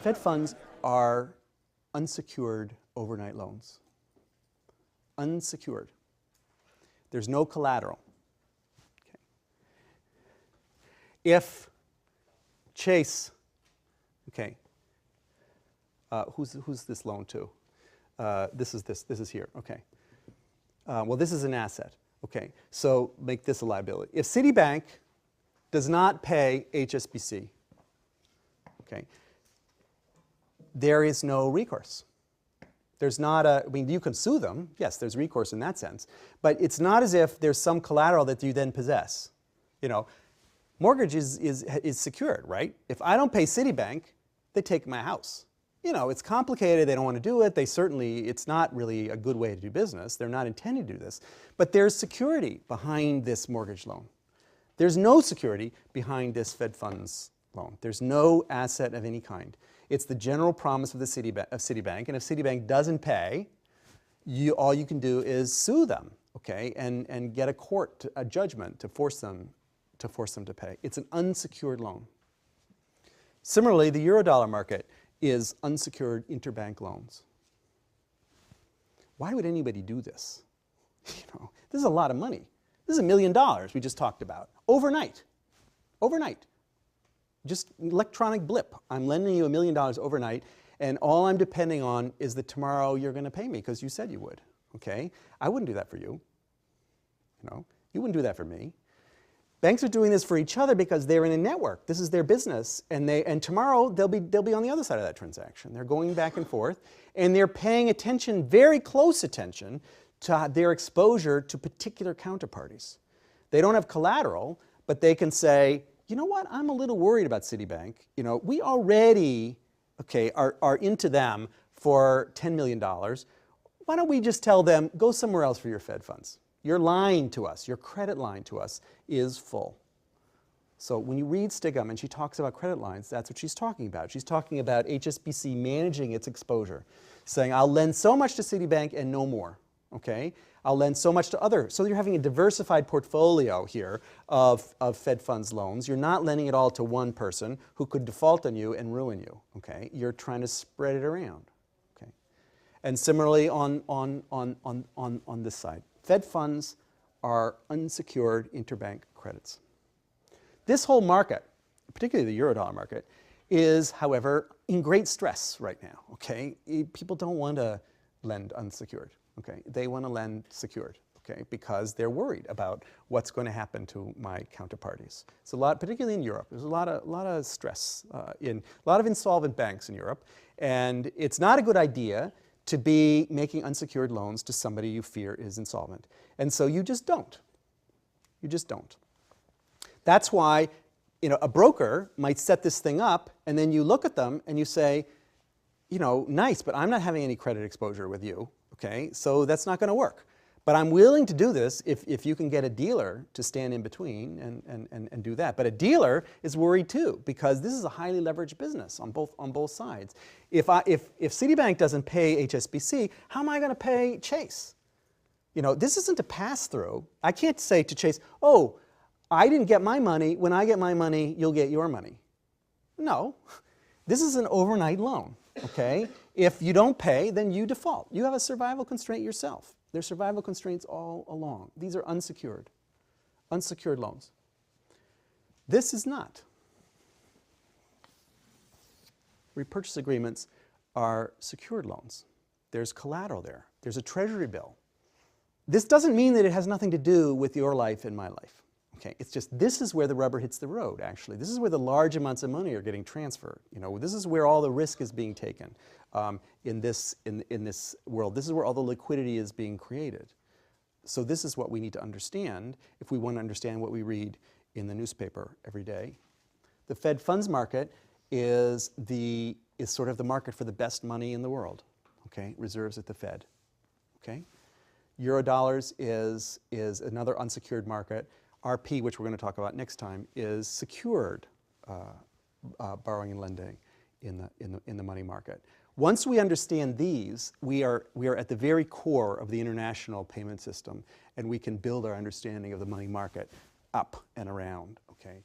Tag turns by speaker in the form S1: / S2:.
S1: Fed funds are unsecured overnight loans. Unsecured. There's no collateral. Okay. If Chase, okay, who's this loan to? This is here, okay. Well, this is an asset, okay. So make this a liability. If Citibank does not pay HSBC, okay, there is no recourse. There's not a, I mean, you can sue them. Yes, there's recourse in that sense. But it's not as if there's some collateral that you then possess. You know, mortgage is secured, right? If I don't pay Citibank, they take my house. You know, it's complicated. They don't want to do it. They certainly, it's not really a good way to do business. They're not intending to do this. But there's security behind this mortgage loan. There's no security behind this Fed funds loan. There's no asset of any kind. It's the general promise of Citibank, and if Citibank doesn't pay, all you can do is sue them, okay, and get a judgment to force them to pay. It's an unsecured loan. Similarly, the Eurodollar market is unsecured interbank loans. Why would anybody do this? You know, this is a lot of money. This is $1 million we just talked about overnight. Overnight. Just electronic blip. I'm lending you $1 million overnight, and all I'm depending on is that tomorrow you're going to pay me because you said you would. Okay? I wouldn't do that for you. You know, you wouldn't do that for me. Banks are doing this for each other because they're in a network. This is their business, and tomorrow they'll be on the other side of that transaction. They're going back and forth, and they're paying attention, very close attention, to their exposure to particular counterparties. They don't have collateral, but they can say, you know what, I'm a little worried about Citibank. You know, we already, okay, are into them for $10 million. Why don't we just tell them, go somewhere else for your Fed funds? Your line to us, your credit line to us is full. So when you read Stigum and she talks about credit lines, that's what she's talking about. She's talking about HSBC managing its exposure, saying, I'll lend so much to Citibank and no more. Okay? I'll lend so much to others. So you're having a diversified portfolio here of Fed funds loans. You're not lending it all to one person who could default on you and ruin you. Okay? You're trying to spread it around. Okay? And similarly on this side. Fed funds are unsecured interbank credits. This whole market, particularly the Eurodollar market, is, however, in great stress right now. Okay? People don't want to lend unsecured. Okay, they want to lend secured, okay, because they're worried about what's going to happen to my counterparties. It's a lot, particularly in Europe. There's a lot of stress in a lot of insolvent banks in Europe, and it's not a good idea to be making unsecured loans to somebody you fear is insolvent, and so you just don't. You just don't. That's why, you know, a broker might set this thing up, and then you look at them and you say, you know, nice, but I'm not having any credit exposure with you. Okay, so that's not going to work. But I'm willing to do this if you can get a dealer to stand in between and do that. But a dealer is worried too, because this is a highly leveraged business on both sides. If Citibank doesn't pay HSBC, how am I going to pay Chase? You know, this isn't a pass-through. I can't say to Chase, oh, I didn't get my money. When I get my money, you'll get your money. No, this is an overnight loan. Okay? If you don't pay, then you default. You have a survival constraint yourself. There's survival constraints all along. These are unsecured loans. This is not. Repurchase agreements are secured loans. There's collateral there. There's a treasury bill. This doesn't mean that it has nothing to do with your life and my life. Okay, it's just this is where the rubber hits the road, actually. This is where the large amounts of money are getting transferred. You know, this is where all the risk is being taken in this world. This is where all the liquidity is being created. So this is what we need to understand if we want to understand what we read in the newspaper every day. The Fed funds market is sort of the market for the best money in the world. Okay, reserves at the Fed. Okay, Eurodollars is another unsecured market. RP, which we're going to talk about next time, is secured borrowing and lending in the money market. Once we understand these, we are at the very core of the international payment system, and we can build our understanding of the money market up and around. Okay.